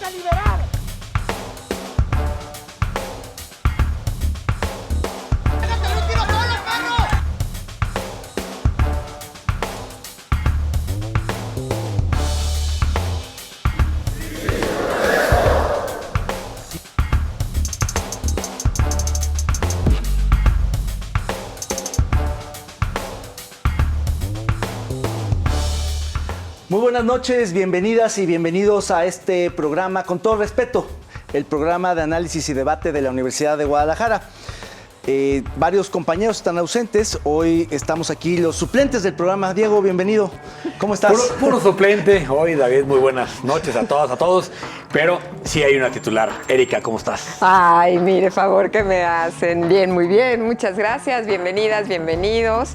a liberar. ¡Déjate un tiro solo, perro! Muy buenas noches, bienvenidas y bienvenidos a este programa, con todo respeto, el programa de análisis y debate de la Universidad de Guadalajara. Varios compañeros están ausentes, hoy estamos aquí los suplentes del programa. Diego, bienvenido, ¿cómo estás? Puro suplente, hoy David, muy buenas noches a todas, a todos, pero sí hay una titular. Erika, ¿cómo estás? Ay, mire, favor que me hacen. Bien, muy bien, muchas gracias, bienvenidas, bienvenidos.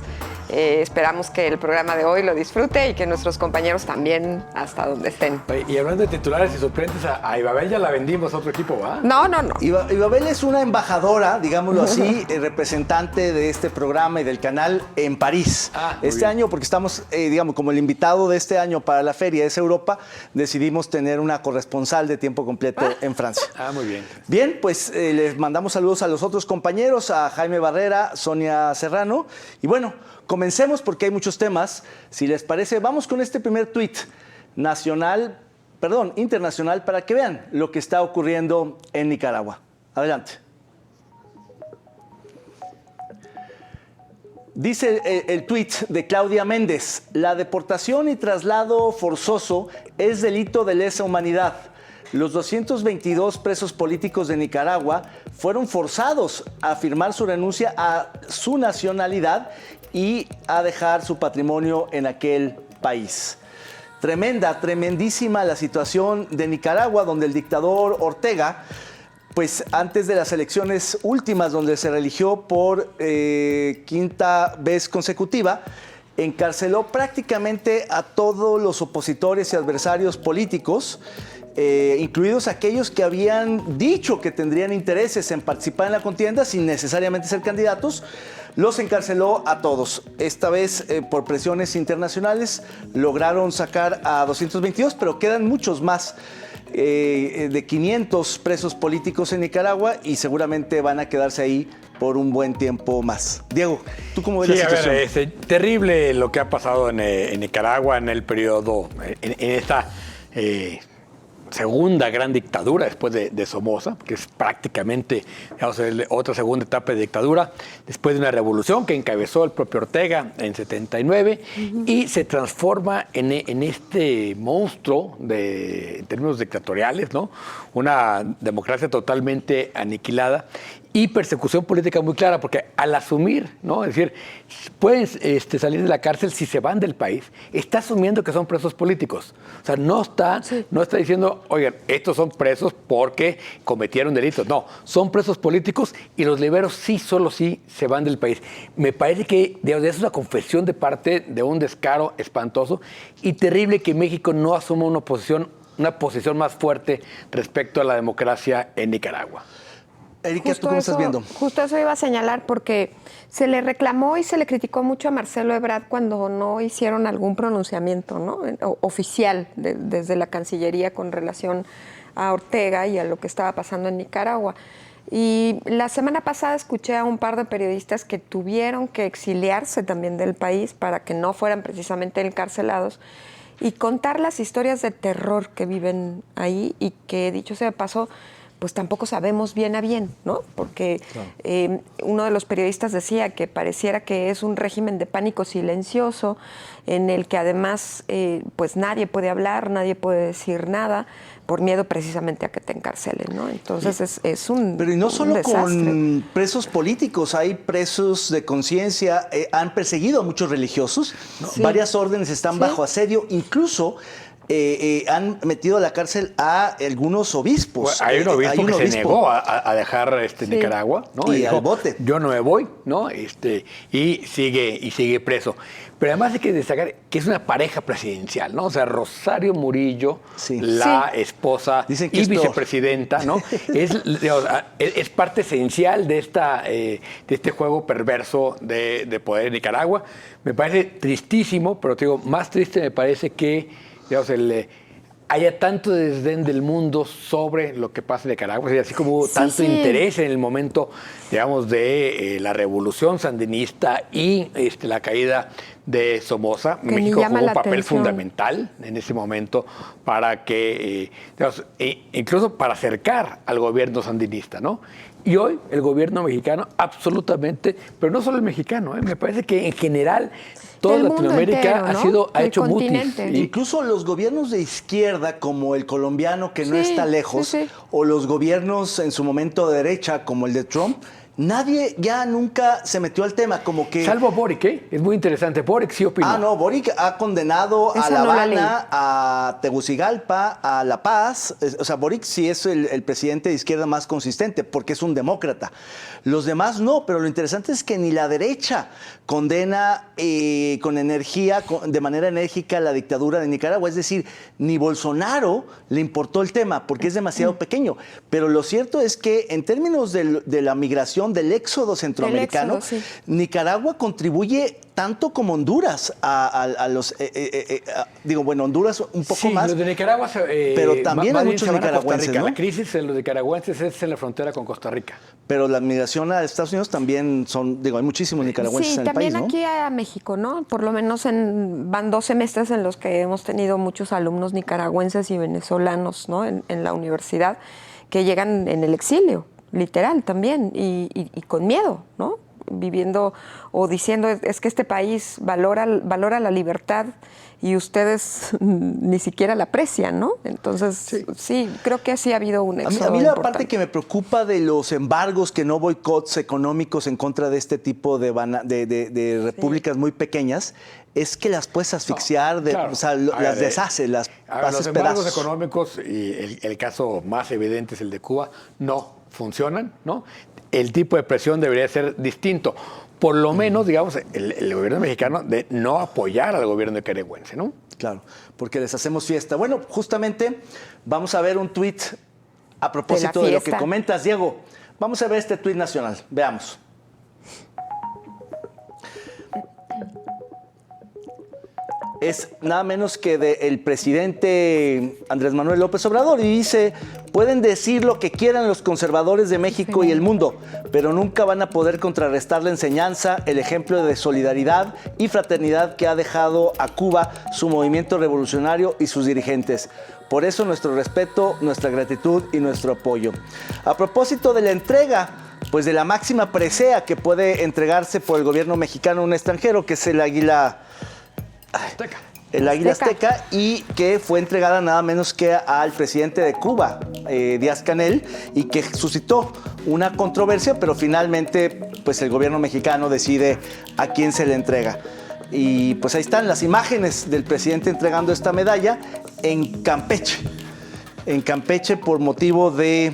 Esperamos que el programa de hoy lo disfrute y que nuestros compañeros también, hasta donde estén. Y hablando de titulares y suplentes, a Ibabel ya la vendimos a otro equipo, ¿va? No. Ibabel es una embajadora, digámoslo así, representante de este programa y del canal en París. Este año, porque estamos, digamos, como el invitado de este año para la feria es Europa, decidimos tener una corresponsal de tiempo completo en Francia. Muy bien. Bien, pues les mandamos saludos a los otros compañeros, a Jaime Barrera, Sonia Serrano, y bueno, comencemos porque hay muchos temas. Si les parece, vamos con este primer tuit internacional, para que vean lo que está ocurriendo en Nicaragua. Adelante. Dice el tuit de Claudia Méndez: la deportación y traslado forzoso es delito de lesa humanidad. Los 222 presos políticos de Nicaragua fueron forzados a firmar su renuncia a su nacionalidad y a dejar su patrimonio en aquel país. Tremendísima la situación de Nicaragua, donde el dictador Ortega, pues antes de las elecciones últimas, donde se reeligió por quinta vez consecutiva, encarceló prácticamente a todos los opositores y adversarios políticos, incluidos aquellos que habían dicho que tendrían intereses en participar en la contienda sin necesariamente ser candidatos. Los encarceló a todos. Esta vez, por presiones internacionales, lograron sacar a 222, pero quedan muchos más, de 500 presos políticos en Nicaragua, y seguramente van a quedarse ahí por un buen tiempo más. Diego, ¿tú cómo ves la situación? Es terrible lo que ha pasado en Nicaragua en el periodo, en esta segunda gran dictadura después de Somoza, que es prácticamente, digamos, otra segunda etapa de dictadura, después de una revolución que encabezó el propio Ortega en 79, y se transforma en este monstruo en términos dictatoriales, ¿no? Una democracia totalmente aniquilada y persecución política muy clara, porque al asumir, ¿no? Es decir, pueden salir de la cárcel si se van del país, está asumiendo que son presos políticos. O sea, no está diciendo, oigan, estos son presos porque cometieron delitos. No, son presos políticos y los liberos solo sí se van del país. Me parece que es una confesión de parte de un descaro espantoso y terrible que México no asuma una posición más fuerte respecto a la democracia en Nicaragua. Erika, ¿tú cómo estás viendo? Justo eso iba a señalar, porque se le reclamó y se le criticó mucho a Marcelo Ebrard cuando no hicieron algún pronunciamiento, ¿no? Oficial desde la Cancillería con relación a Ortega y a lo que estaba pasando en Nicaragua. Y la semana pasada escuché a un par de periodistas que tuvieron que exiliarse también del país para que no fueran precisamente encarcelados y contar las historias de terror que viven ahí, y que, dicho sea de paso, pues tampoco sabemos bien a bien, ¿no? Porque uno de los periodistas decía que pareciera que es un régimen de pánico silencioso, en el que además pues nadie puede hablar, nadie puede decir nada, por miedo precisamente a que te encarcelen, ¿no? Entonces es un Pero y no solo desastre. Con presos políticos, hay presos de conciencia, han perseguido a muchos religiosos, ¿no? Sí. Varias órdenes están bajo asedio, incluso han metido a la cárcel a algunos obispos. Pues hay un obispo que se negó a dejar Nicaragua, ¿no? Y dijo, al bote. Yo no me voy, ¿no? Y sigue preso. Pero además hay que destacar que es una pareja presidencial, ¿no? O sea, Rosario Murillo, la esposa y vicepresidenta, ¿no? es parte esencial de este juego perverso de poder en Nicaragua. Me parece tristísimo, pero te digo, más triste me parece que, digamos, haya tanto desdén del mundo sobre lo que pasa en Nicaragua, así como hubo tanto interés en el momento, digamos, de la revolución sandinista y la caída de Somoza. Que México jugó un papel atención. fundamental en ese momento para que, digamos, incluso para acercar al gobierno sandinista, ¿no? Y hoy el gobierno mexicano absolutamente, pero no solo el mexicano, me parece que en general toda El mundo Latinoamérica entero, ¿no? ha El hecho mutis. continente. Incluso los gobiernos de izquierda, como el colombiano, que no Sí, está lejos, sí, sí. o los gobiernos en su momento de derecha, como el de Trump, nadie ya nunca se metió al tema, como que... Salvo Boric, ¿eh? Es muy interesante. Boric sí opinó. Ah, no, Boric ha condenado a Esa La no la Habana, a Tegucigalpa, a La Paz. O sea, Boric sí es el presidente de izquierda más consistente, porque es un demócrata. Los demás no, pero lo interesante es que ni la derecha condena con energía, de manera enérgica, la dictadura de Nicaragua. Es decir, ni Bolsonaro le importó el tema, porque es demasiado pequeño. Pero lo cierto es que en términos de la migración, del éxodo centroamericano, Del éxodo, sí. Nicaragua contribuye tanto como Honduras a los... digo, bueno, Honduras un poco Sí, más. los de Nicaragua Pero también hay más bien muchos se van a Costa nicaragüenses, Rica. ¿no? La crisis en los nicaragüenses es en la frontera con Costa Rica. Pero la migración a Estados Unidos también son... Digo, hay muchísimos nicaragüenses Sí, en el también país, ¿no? aquí a México, ¿no? Por lo menos van 2 semestres en los que hemos tenido muchos alumnos nicaragüenses y venezolanos, ¿no? En la universidad, que llegan en el exilio, literal también, y con miedo, ¿no? Viviendo o diciendo, es que este país valora la libertad y ustedes ni siquiera la aprecian, ¿no? Entonces, sí, creo que sí ha habido un éxodo A mí la importante. parte que me preocupa de los embargos, que no boicots económicos en contra de este tipo de repúblicas muy pequeñas, es que las puedes asfixiar, Claro. o sea, A ver, las deshaces, las a ver, haces los embargos pedazos. económicos, y el caso más evidente es el de Cuba, no funcionan, ¿no? El tipo de presión debería ser distinto. Por lo menos, digamos, el gobierno mexicano de no apoyar al gobierno nicaragüense, ¿no? Claro, porque les hacemos fiesta. Bueno, justamente vamos a ver un tuit a propósito de lo que fiesta. comentas, Diego. Vamos a ver este tuit nacional. Veamos. Es nada menos que del presidente Andrés Manuel López Obrador, y dice: pueden decir lo que quieran los conservadores de México y el mundo, pero nunca van a poder contrarrestar la enseñanza, el ejemplo de solidaridad y fraternidad que ha dejado a Cuba su movimiento revolucionario y sus dirigentes. Por eso nuestro respeto, nuestra gratitud y nuestro apoyo. A propósito de la entrega, pues de la máxima presea que puede entregarse por el gobierno mexicano a un extranjero, que es el águila... Azteca. El águila azteca, y que fue entregada nada menos que al presidente de Cuba, Díaz-Canel, y que suscitó una controversia, pero finalmente pues el gobierno mexicano decide a quién se le entrega. Y pues ahí están las imágenes del presidente entregando esta medalla en Campeche. En Campeche, por motivo de,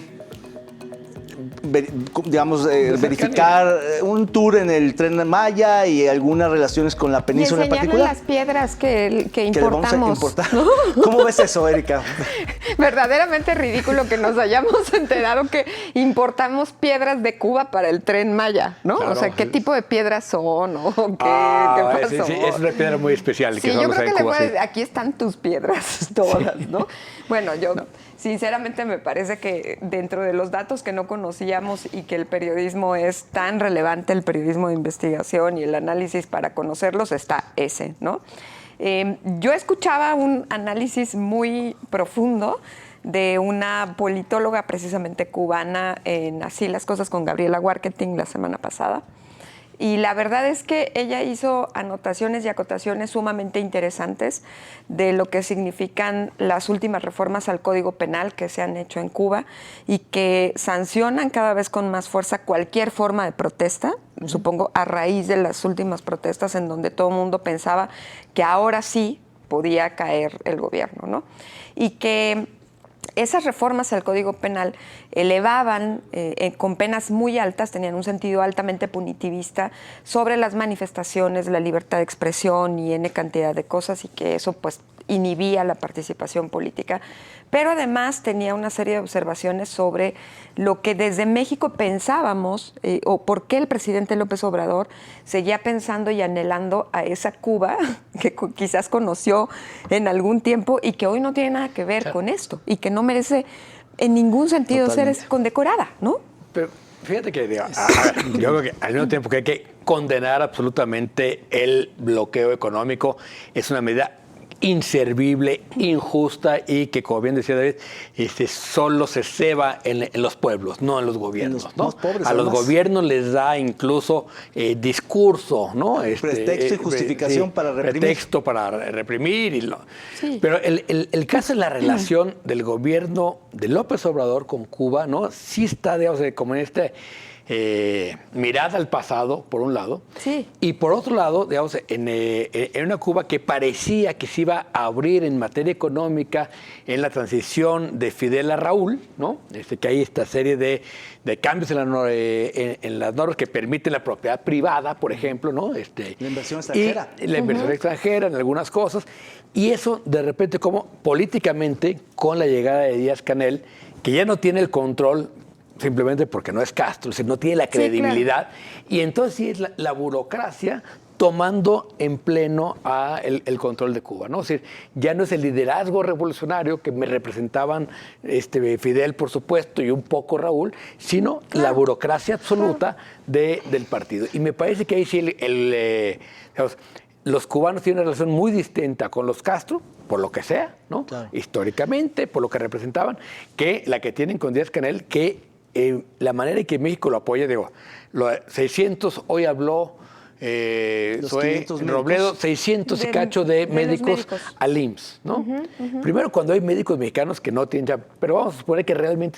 digamos, verificar un tour en el Tren Maya y algunas relaciones con la Y península en enseñarle particular. las piedras que Que le vamos a importamos. importar. ¿Cómo ves eso, Erika? Verdaderamente ridículo que nos hayamos enterado que importamos piedras de Cuba para el Tren Maya, ¿no? Claro. O sea, ¿qué tipo de piedras son? ¿O qué pasó? Sí, es una piedra muy especial. Sí, que yo solo creo se que en le Cuba, voy sí. a aquí están tus piedras todas, ¿no? Bueno, yo sinceramente me parece que dentro de los datos que no conocíamos y que el periodismo es tan relevante, el periodismo de investigación y el análisis para conocerlos, está ese, ¿no? Yo escuchaba un análisis muy profundo de una politóloga precisamente cubana en Así las cosas con Gabriela Warkentin la semana pasada. Y la verdad es que ella hizo anotaciones y acotaciones sumamente interesantes de lo que significan las últimas reformas al Código Penal que se han hecho en Cuba y que sancionan cada vez con más fuerza cualquier forma de protesta, supongo a raíz de las últimas protestas en donde todo el mundo pensaba que ahora sí podía caer el gobierno, ¿no? Y que esas reformas al Código Penal elevaban con penas muy altas, tenían un sentido altamente punitivista sobre las manifestaciones, la libertad de expresión y N cantidad de cosas, y que eso pues inhibía la participación política, pero además tenía una serie de observaciones sobre lo que desde México pensábamos, o por qué el presidente López Obrador seguía pensando y anhelando a esa Cuba que quizás conoció en algún tiempo y que hoy no tiene nada que ver con esto y que no merece en ningún sentido ser condecorada, ¿no? Pero fíjate que yo creo que al mismo tiempo que hay que condenar absolutamente el bloqueo económico, es una medida inservible, injusta y que, como bien decía David, solo se ceba en los pueblos, no en los gobiernos. Los más pobres, a los además. gobiernos les da incluso discurso, ¿no? Pretexto y justificación para reprimir. Pretexto para reprimir. Sí. Pero el caso de la relación del gobierno de López Obrador con Cuba, ¿no? Sí está, digamos, como en mirada al pasado, por un lado, sí. Y por otro lado, digamos, en una Cuba que parecía que se iba a abrir en materia económica en la transición de Fidel a Raúl, ¿no? Que hay esta serie de cambios en las normas que permiten la propiedad privada, por ejemplo, ¿no? La inversión extranjera. Y la inversión extranjera en algunas cosas. Y eso, de repente, como políticamente, con la llegada de Díaz-Canel, que ya no tiene el control simplemente porque no es Castro, es decir, no tiene la credibilidad. Sí, claro. Y entonces sí es la burocracia tomando en pleno el control de Cuba, ¿no? Es decir, ya no es el liderazgo revolucionario que me representaban Fidel, por supuesto, y un poco Raúl, sino la burocracia absoluta del partido. Y me parece que ahí sí digamos, los cubanos tienen una relación muy distinta con los Castro, por lo que sea, ¿no? Claro. Históricamente, por lo que representaban, que la que tienen con Díaz-Canel, que la manera en que México lo apoya, digo, 600, hoy habló Robledo, 600 y cacho de médicos al IMSS, ¿no? Primero, cuando hay médicos mexicanos que no tienen ya, pero vamos a suponer que realmente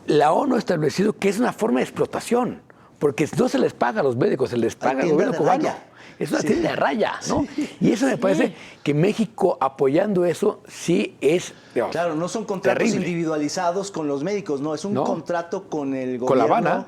la ONU ha establecido que es una forma de explotación, porque no se les paga a los médicos, se les paga al gobierno cubano. Es una tienda de raya, ¿no? Y eso me parece que México apoyando eso sí es, digamos, claro, no son contratos terrible. Individualizados con los médicos, no, es un contrato con el gobierno. Con La Habana.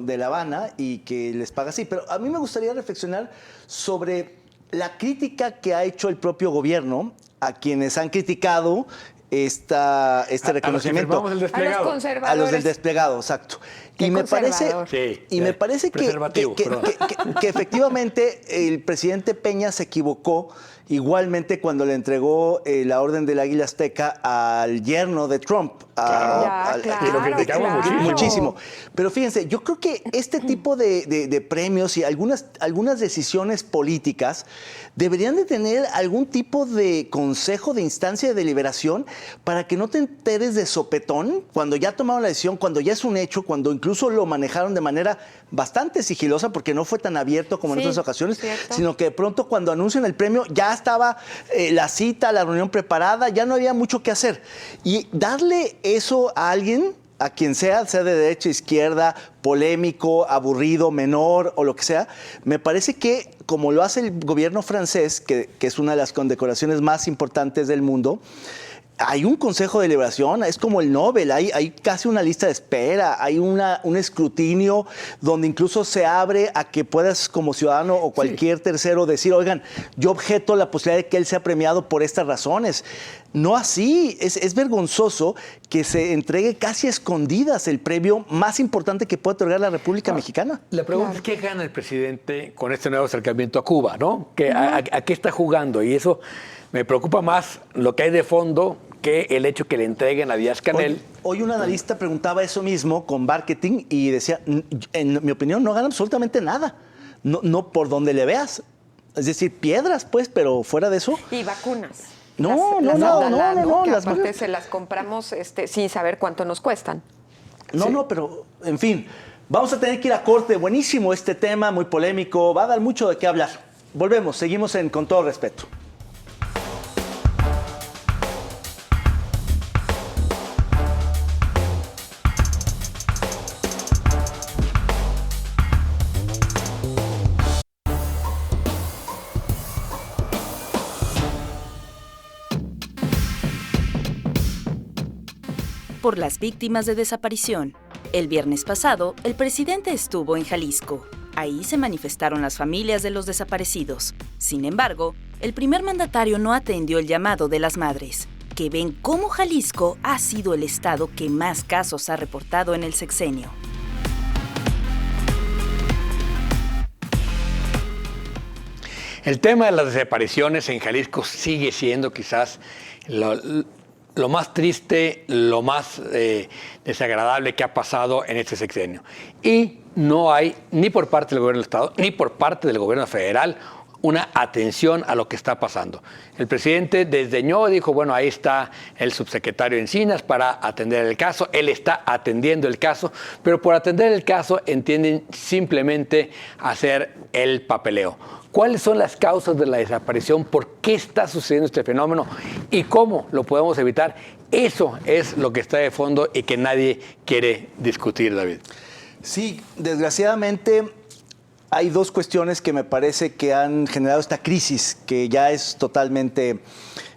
De La Habana y que les paga así. Pero a mí me gustaría reflexionar sobre la crítica que ha hecho el propio gobierno a quienes han criticado este reconocimiento. A los conservadores. A los del desplegado, exacto. Y me parece que efectivamente el presidente Peña se equivocó igualmente cuando le entregó la Orden del Águila Azteca al yerno de Trump. Que lo criticamos muchísimo. Pero fíjense, yo creo que este tipo de premios y algunas decisiones políticas deberían de tener algún tipo de consejo de instancia de deliberación para que no te enteres de sopetón cuando ya tomaron la decisión, cuando ya es un hecho, cuando incluso lo manejaron de manera bastante sigilosa porque no fue tan abierto como en otras ocasiones, sino que de pronto cuando anuncian el premio ya estaba la cita, la reunión preparada, ya no había mucho que hacer. Y darle eso a alguien, a quien sea de derecha, izquierda, polémico, aburrido, menor o lo que sea, me parece que, como lo hace el gobierno francés, que es una de las condecoraciones más importantes del mundo, hay un consejo de deliberación, es como el Nobel, hay casi una lista de espera, hay un escrutinio donde incluso se abre a que puedas como ciudadano o cualquier tercero decir, oigan, yo objeto la posibilidad de que él sea premiado por estas razones. No así, es vergonzoso que se entregue casi a escondidas el premio más importante que puede otorgar la República Mexicana. La pregunta es, ¿qué gana el presidente con este nuevo acercamiento a Cuba, ¿no? ¿A qué está jugando? Y eso me preocupa más lo que hay de fondo que el hecho que le entreguen a Díaz-Canel. Hoy un analista preguntaba eso mismo con marketing y decía, en mi opinión, no gana absolutamente nada. No por donde le veas. Es decir, piedras, pues, pero fuera de eso. Y vacunas. No. Que aparte se las compramos sin saber cuánto nos cuestan. No, pero, en fin, vamos a tener que ir a corte. Buenísimo este tema, muy polémico, va a dar mucho de qué hablar. Volvemos, seguimos Con Todo Respeto. Por las víctimas de desaparición. El viernes pasado, el presidente estuvo en Jalisco. Ahí se manifestaron las familias de los desaparecidos. Sin embargo, el primer mandatario no atendió el llamado de las madres, que ven cómo Jalisco ha sido el estado que más casos ha reportado en el sexenio. El tema de las desapariciones en Jalisco sigue siendo quizás lo más triste, lo más desagradable que ha pasado en este sexenio. Y no hay, ni por parte del gobierno del Estado, ni por parte del gobierno federal, una atención a lo que está pasando. El presidente desdeñó, dijo, bueno, ahí está el subsecretario Encinas para atender el caso. Él está atendiendo el caso, pero por atender el caso entienden simplemente hacer el papeleo. ¿Cuáles son las causas de la desaparición? ¿Por qué está sucediendo este fenómeno? ¿Y cómo lo podemos evitar? Eso es lo que está de fondo y que nadie quiere discutir, David. Sí, desgraciadamente hay dos cuestiones que me parece que han generado esta crisis, que ya es totalmente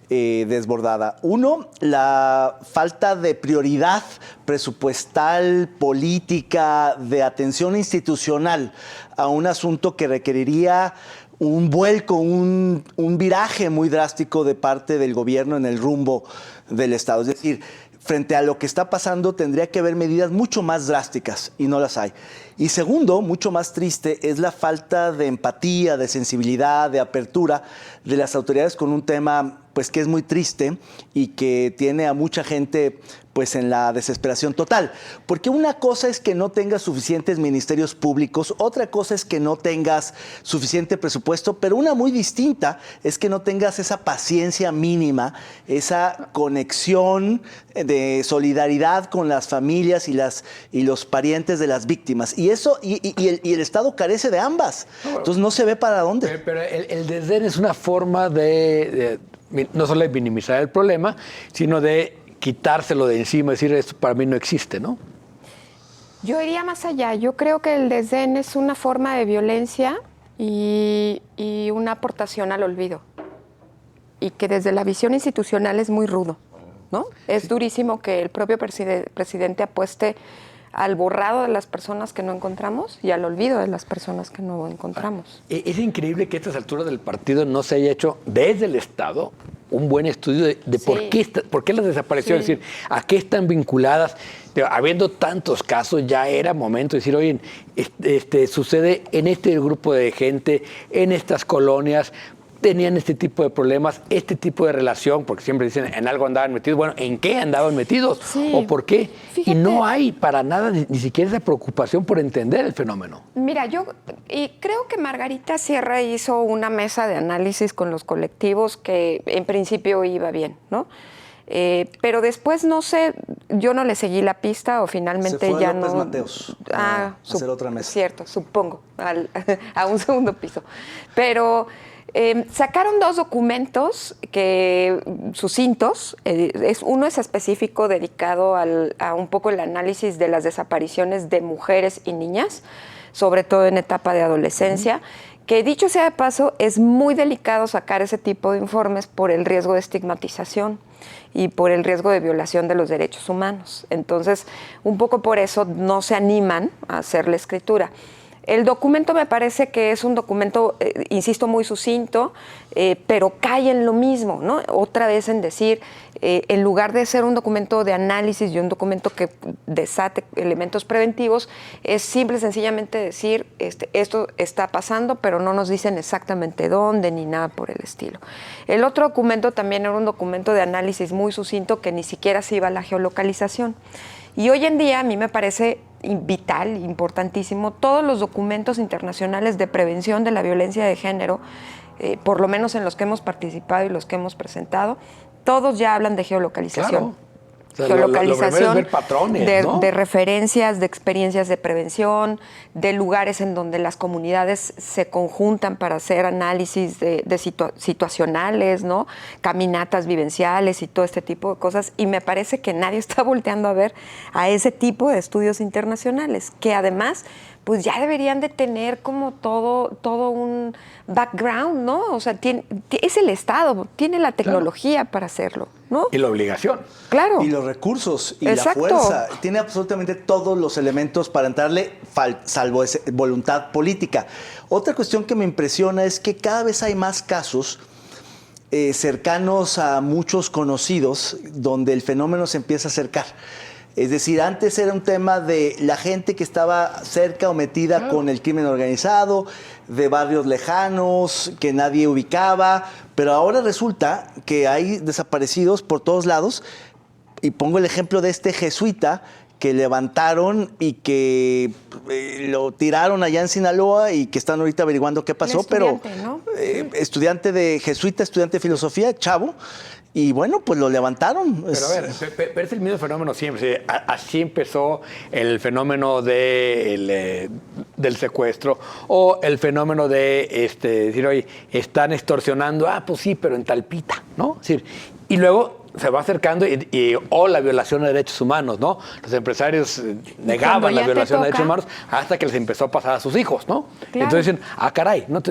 desbordada. Uno, la falta de prioridad presupuestal, política, de atención institucional a un asunto que requeriría un vuelco, un viraje muy drástico de parte del gobierno en el rumbo del Estado. Es decir, frente a lo que está pasando tendría que haber medidas mucho más drásticas y no las hay. Y segundo, mucho más triste, es la falta de empatía, de sensibilidad, de apertura de las autoridades con un tema pues que es muy triste y que tiene a mucha gente pues en la desesperación total. Porque una cosa es que no tengas suficientes ministerios públicos, otra cosa es que no tengas suficiente presupuesto, pero una muy distinta es que no tengas esa paciencia mínima, esa conexión de solidaridad con las familias y los parientes de las víctimas. Y eso, y el Estado carece de ambas. Entonces no se ve para dónde. Pero el desdén es una forma de no solo de minimizar el problema, sino de quitárselo de encima, decir esto para mí no existe, ¿no? Yo iría más allá. Yo creo que el desdén es una forma de violencia y una aportación al olvido. Y que desde la visión institucional es muy rudo, ¿no? Es durísimo que el propio presidente apueste al borrado de las personas que no encontramos y al olvido de las personas que no encontramos. Es increíble que a estas alturas del partido no se haya hecho desde el Estado un buen estudio de sí. por qué las desaparecieron, sí. Es decir, a qué están vinculadas. Habiendo tantos casos, ya era momento de decir, oye, sucede en este grupo de gente, en estas colonias, tenían este tipo de problemas, este tipo de relación, porque siempre dicen en algo andaban metidos. Bueno, ¿en qué andaban metidos? Sí. ¿O por qué? Fíjate. Y no hay para nada ni siquiera esa preocupación por entender el fenómeno. Mira, yo creo que Margarita Sierra hizo una mesa de análisis con los colectivos que en principio iba bien, ¿no? Pero después no sé, yo no le seguí la pista o finalmente se fue ya López no. Mateos a hacer otra mesa. Cierto, supongo, a un segundo piso. Pero sacaron dos documentos sucintos. Uno es específico dedicado a un poco el análisis de las desapariciones de mujeres y niñas, sobre todo en etapa de adolescencia. Que dicho sea de paso, es muy delicado sacar ese tipo de informes por el riesgo de estigmatización y por el riesgo de violación de los derechos humanos. Entonces, un poco por eso no se animan a hacer la escritura. El documento me parece que es un documento, insisto, muy sucinto, pero cae en lo mismo, ¿no? Otra vez en decir, en lugar de ser un documento de análisis y un documento que desate elementos preventivos, es simple y sencillamente decir, esto está pasando, pero no nos dicen exactamente dónde ni nada por el estilo. El otro documento también era un documento de análisis muy sucinto que ni siquiera se iba a la geolocalización. Y hoy en día a mí me parece vital, importantísimo, todos los documentos internacionales de prevención de la violencia de género, por lo menos en los que hemos participado y los que hemos presentado, todos ya hablan de geolocalización. Claro. O sea, geolocalización es ver patrones, ¿no? de referencias, de experiencias de prevención, de lugares en donde las comunidades se conjuntan para hacer análisis situacionales, ¿no? Caminatas vivenciales y todo este tipo de cosas. Y me parece que nadie está volteando a ver a ese tipo de estudios internacionales, que además pues ya deberían de tener como todo un background, ¿no? O sea, es el Estado, tiene la tecnología para hacerlo, ¿no? Y la obligación. Claro. Y los recursos y Exacto. la fuerza. Tiene absolutamente todos los elementos para entrarle, salvo voluntad política. Otra cuestión que me impresiona es que cada vez hay más casos cercanos a muchos conocidos donde el fenómeno se empieza a acercar. Es decir, antes era un tema de la gente que estaba cerca o metida con el crimen organizado, de barrios lejanos que nadie ubicaba, pero ahora resulta que hay desaparecidos por todos lados. Y pongo el ejemplo de este jesuita que levantaron y que lo tiraron allá en Sinaloa y que están ahorita averiguando qué pasó, pero ¿no? estudiante de jesuita, estudiante de filosofía, chavo, y bueno, pues lo levantaron. Pero a ver, pero es el mismo fenómeno siempre. Así empezó el fenómeno del secuestro o el fenómeno de decir, oye, están extorsionando, pues sí, pero en Talpita, ¿no? Es decir, y luego se va acercando o la violación de derechos humanos, ¿no? Los empresarios negaban la violación de derechos humanos hasta que les empezó a pasar a sus hijos, ¿no? Claro. Entonces dicen, caray, ¿no?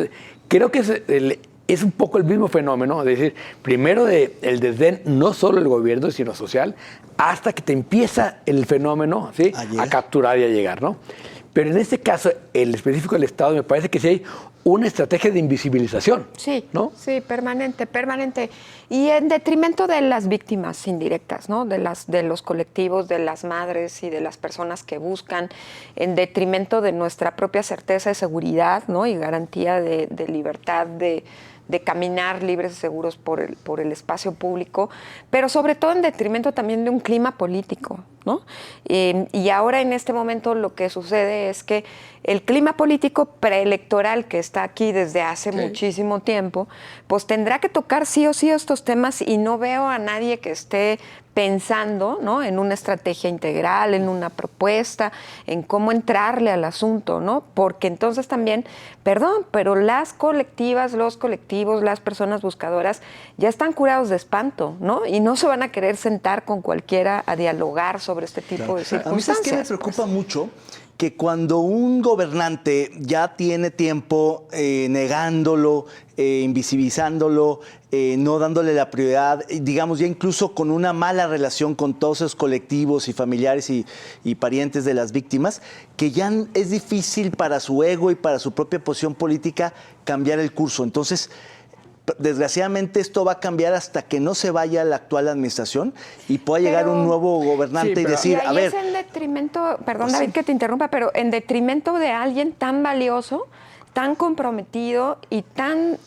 Creo que es un poco el mismo fenómeno, es decir, primero el desdén no solo del gobierno, sino social, hasta que te empieza el fenómeno, ¿sí? a capturar y a llegar, ¿no? Pero en este caso, el específico del Estado, me parece que sí hay una estrategia de invisibilización. Sí, ¿no? Sí, permanente. Y en detrimento de las víctimas indirectas, ¿no? De los colectivos, de las madres y de las personas que buscan, en detrimento de nuestra propia certeza de seguridad, ¿no? Y garantía de libertad, de caminar libres y seguros por el espacio público, pero sobre todo en detrimento también de un clima político, ¿no? Y ahora en este momento lo que sucede es que el clima político preelectoral que está aquí desde hace muchísimo tiempo, pues tendrá que tocar sí o sí estos temas y no veo a nadie que esté pensando, ¿no? En una estrategia integral, en una propuesta, en cómo entrarle al asunto, ¿no? Porque entonces también, pero las colectivas, los colectivos, las personas buscadoras ya están curados de espanto, ¿no? Y no se van a querer sentar con cualquiera a dialogar sobre este tipo de circunstancias. A mí, ¿sabes qué me preocupa mucho? Que cuando un gobernante ya tiene tiempo negándolo, invisibilizándolo, no dándole la prioridad, digamos ya incluso con una mala relación con todos esos colectivos y familiares y parientes de las víctimas, que ya es difícil para su ego y para su propia posición política cambiar el curso. Entonces, desgraciadamente esto va a cambiar hasta que no se vaya la actual administración y pueda llegar un nuevo gobernante y decir, y ahí a ver... es en detrimento, perdón David que te interrumpa, pero en detrimento de alguien tan valioso, tan comprometido y tan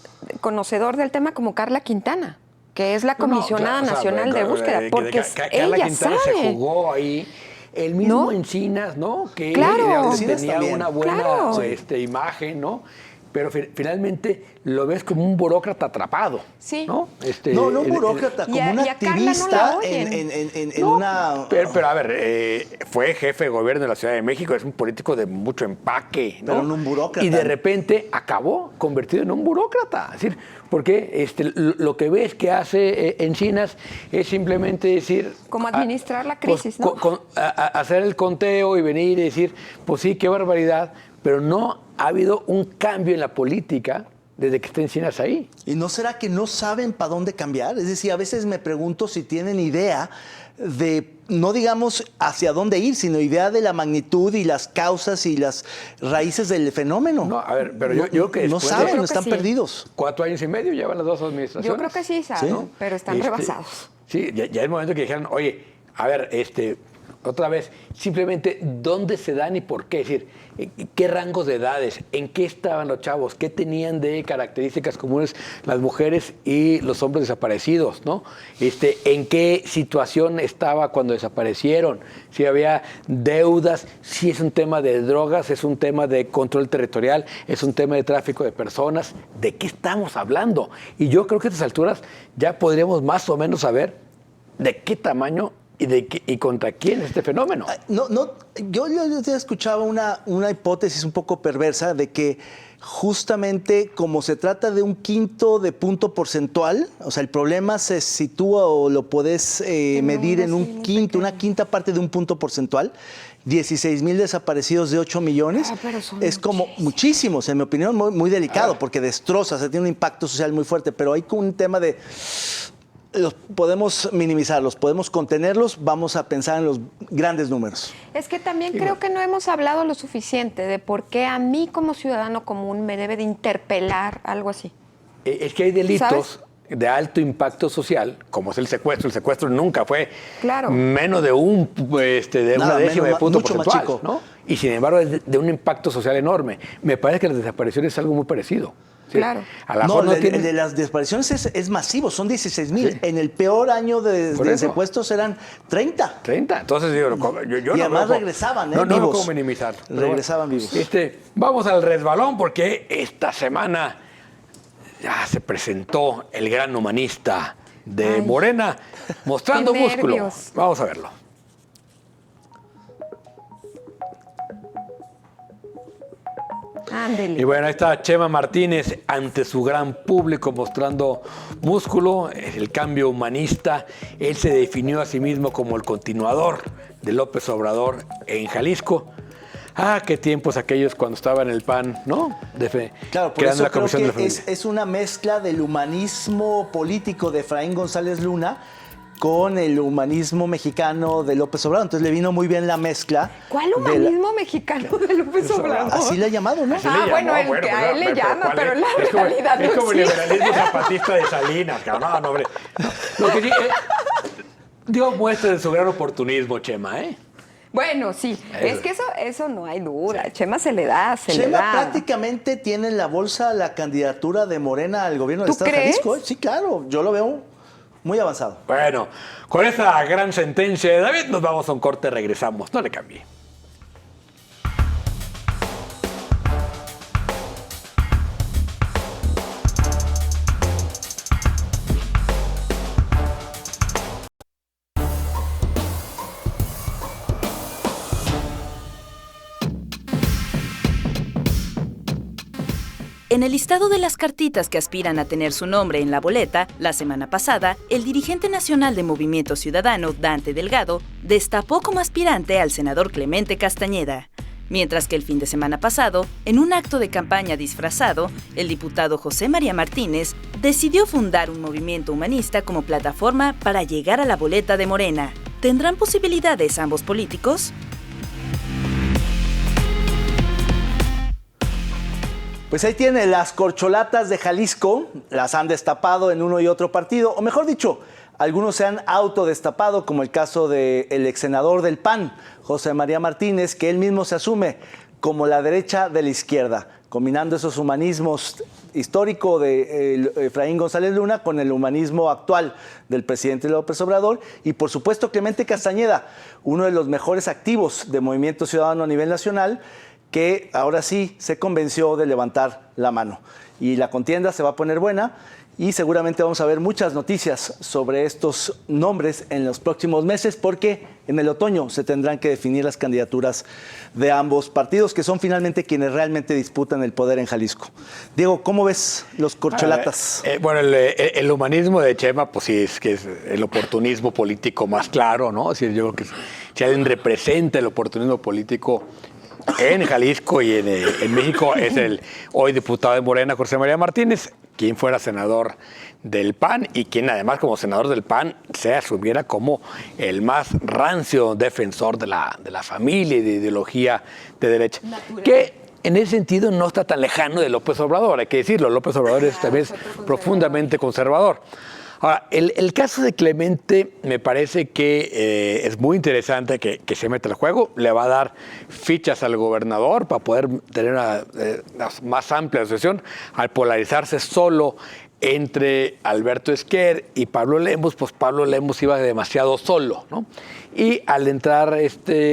conocedor del tema como Carla Quintana, que es la comisionada nacional de búsqueda, porque Carla ella Quintana sabe. se jugó ahí. El mismo ¿No? Encinas, ¿no? Que Claro. tenía una buena imagen, ¿no? Pero finalmente lo ves como un burócrata atrapado. Sí. ¿no? No un burócrata, como un activista en una... Pero a ver, fue jefe de gobierno de la Ciudad de México, es un político de mucho empaque, ¿no? Pero no un burócrata. Y de repente acabó convertido en un burócrata. Es decir, porque lo que ves que hace Encinas es simplemente decir... Como administrar la crisis, pues, ¿no? Hacer el conteo y venir y decir, pues sí, qué barbaridad, pero no ha habido un cambio en la política desde que está Encinas ahí. ¿Y no será que no saben para dónde cambiar? Es decir, a veces me pregunto si tienen idea de, no digamos hacia dónde ir, sino idea de la magnitud y las causas y las raíces del fenómeno. No, a ver, pero yo creo que no saben, que están sí. perdidos. 4 años y medio llevan las dos administraciones. Yo creo que sí saben, ¿Sí? pero están rebasados. Sí, ya es momento que dijeran, oye, a ver, otra vez, simplemente dónde se dan y por qué. Es decir, qué rangos de edades, en qué estaban los chavos, qué tenían de características comunes las mujeres y los hombres desaparecidos, ¿no? En qué situación estaba cuando desaparecieron, si había deudas, si es un tema de drogas, es un tema de control territorial, es un tema de tráfico de personas, ¿de qué estamos hablando? Y yo creo que a estas alturas ya podríamos más o menos saber de qué tamaño ¿Y contra quién es este fenómeno? Yo escuchaba una hipótesis un poco perversa de que justamente como se trata de un quinto de punto porcentual, o sea, el problema se sitúa o lo podés medir en una quinta parte de un punto porcentual. 16,000 desaparecidos de 8 millones. Es como muchísimos, en mi opinión, muy delicado, porque destroza, tiene un impacto social muy fuerte, pero hay un tema de... Los podemos minimizarlos, podemos contenerlos, vamos a pensar en los grandes números. Es que también creo que no hemos hablado lo suficiente de por qué a mí como ciudadano común me debe de interpelar algo así. Es que hay delitos, ¿sabes?, de alto impacto social, como es el secuestro. El secuestro nunca fue claro, menos de una décima de punto mucho porcentual, más chico, ¿no? Y sin embargo es de un impacto social enorme. Me parece que las desapariciones es algo muy parecido. ¿Sí? Claro. A lo mejor el de las desapariciones es masivo, son 16,000. Sí. En el peor año de secuestros eran 30. 30. Entonces yo y no además veo, regresaban, no vivos. No puedo minimizar. Regresaban vivos. Vamos al resbalón porque esta semana ya se presentó el gran humanista de Morena mostrando músculo. Nervios. Vamos a verlo. Ándele. Y bueno, ahí está Chema Martínez ante su gran público mostrando músculo, el cambio humanista. Él se definió a sí mismo como el continuador de López Obrador en Jalisco. Qué tiempos aquellos cuando estaba en el PAN, ¿no? Claro, por eso creo que es una mezcla del humanismo político de Efraín González Luna con el humanismo mexicano de López Obrador. Entonces le vino muy bien la mezcla. ¿Cuál humanismo mexicano de López Obrador? Así le ha llamado, ¿no? Bueno, el que a él le llama, pero la realidad no es como el existe. liberalismo zapatista de Salinas, cabrón. No, hombre. Lo que sí, dio muestra de su gran oportunismo, Chema, ¿eh? Bueno, sí, es que eso no hay duda. Chema se le da. Chema prácticamente tiene en la bolsa la candidatura de Morena al gobierno del Estado de Jalisco. Sí, claro, yo lo veo muy avanzado. Bueno, con esa gran sentencia de David nos vamos a un corte, regresamos. No le cambie. En el listado de las cartitas que aspiran a tener su nombre en la boleta, la semana pasada, el dirigente nacional de Movimiento Ciudadano, Dante Delgado, destapó como aspirante al senador Clemente Castañeda. Mientras que el fin de semana pasado, en un acto de campaña disfrazado, el diputado José María Martínez decidió fundar un movimiento humanista como plataforma para llegar a la boleta de Morena. ¿Tendrán posibilidades ambos políticos? Pues ahí tiene, las corcholatas de Jalisco, las han destapado en uno y otro partido, o mejor dicho, algunos se han autodestapado, como el caso del exsenador del PAN, José María Martínez, que él mismo se asume como la derecha de la izquierda, combinando esos humanismos histórico de Efraín González Luna con el humanismo actual del presidente López Obrador, y por supuesto Clemente Castañeda, uno de los mejores activos de Movimiento Ciudadano a nivel nacional, que ahora sí se convenció de levantar la mano. Y la contienda se va a poner buena y seguramente vamos a ver muchas noticias sobre estos nombres en los próximos meses, porque en el otoño se tendrán que definir las candidaturas de ambos partidos, que son finalmente quienes realmente disputan el poder en Jalisco. Diego, ¿cómo ves los corcholatas? Bueno, el humanismo de Chema, pues sí, es que es el oportunismo político más claro, ¿no? Es decir, yo creo que si alguien representa el oportunismo político en Jalisco y en México, es el hoy diputado de Morena, José María Martínez, quien fuera senador del PAN y quien además como senador del PAN se asumiera como el más rancio defensor de la familia y de ideología de derecha. Natural. Que en ese sentido no está tan lejano de López Obrador, hay que decirlo. López Obrador es también profundamente conservador. Ahora, el caso de Clemente me parece que es muy interesante que se meta al juego. Le va a dar fichas al gobernador para poder tener una más amplia asociación. Al polarizarse solo entre Alberto Esquer y Pablo Lemus, pues Pablo Lemus iba demasiado solo, ¿no? Y al entrar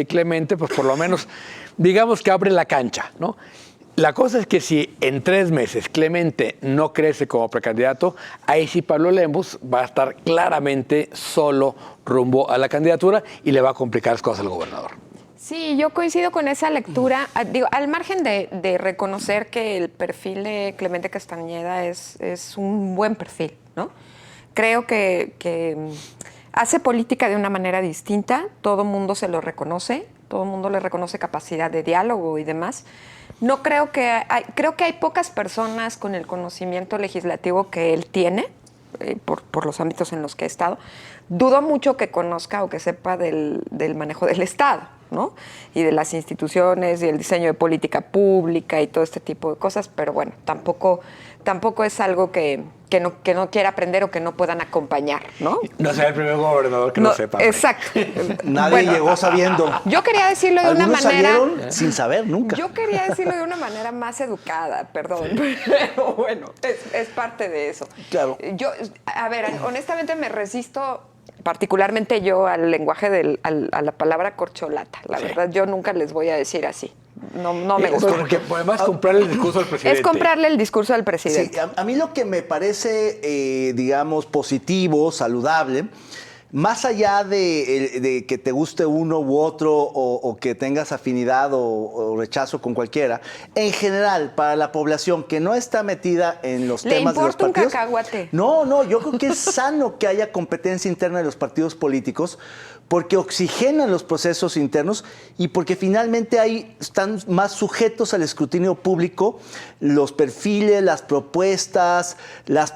Clemente, pues por lo menos, digamos que abre la cancha, ¿no? La cosa es que si en 3 meses Clemente no crece como precandidato, ahí sí Pablo Lemus va a estar claramente solo rumbo a la candidatura y le va a complicar las cosas al gobernador. Sí, yo coincido con esa lectura. Digo, al margen de reconocer que el perfil de Clemente Castañeda es un buen perfil, ¿no? Creo que hace política de una manera distinta, todo mundo se lo reconoce, todo el mundo le reconoce capacidad de diálogo y demás. No creo que creo que hay pocas personas con el conocimiento legislativo que él tiene, por los ámbitos en los que he estado. Dudo mucho que conozca o que sepa del manejo del Estado, ¿no? Y de las instituciones y el diseño de política pública y todo este tipo de cosas, pero bueno, tampoco es algo que no quiera aprender o que no puedan acompañar, ¿no? No sea el primer gobernador que no sepa. Exacto. Nadie llegó sabiendo. Yo quería decirlo de una Algunos manera... salieron sin saber nunca. Yo quería decirlo de una manera más educada, perdón, pero bueno, es parte de eso. Claro. Yo, a ver, honestamente me resisto, particularmente yo, al lenguaje a la palabra corcholata. La verdad, yo nunca les voy a decir así. No me gusta. Porque además comprarle el discurso al presidente. Es comprarle el discurso al presidente. Sí, a mí lo que me parece, digamos, positivo, saludable, más allá de que te guste uno u otro o que tengas afinidad o rechazo con cualquiera, en general, para la población que no está metida en los temas de los partidos... ¿Le importa un cacahuate? No, yo creo que es sano que haya competencia interna de los partidos políticos porque oxigenan los procesos internos y porque finalmente están más sujetos al escrutinio público los perfiles, las propuestas, las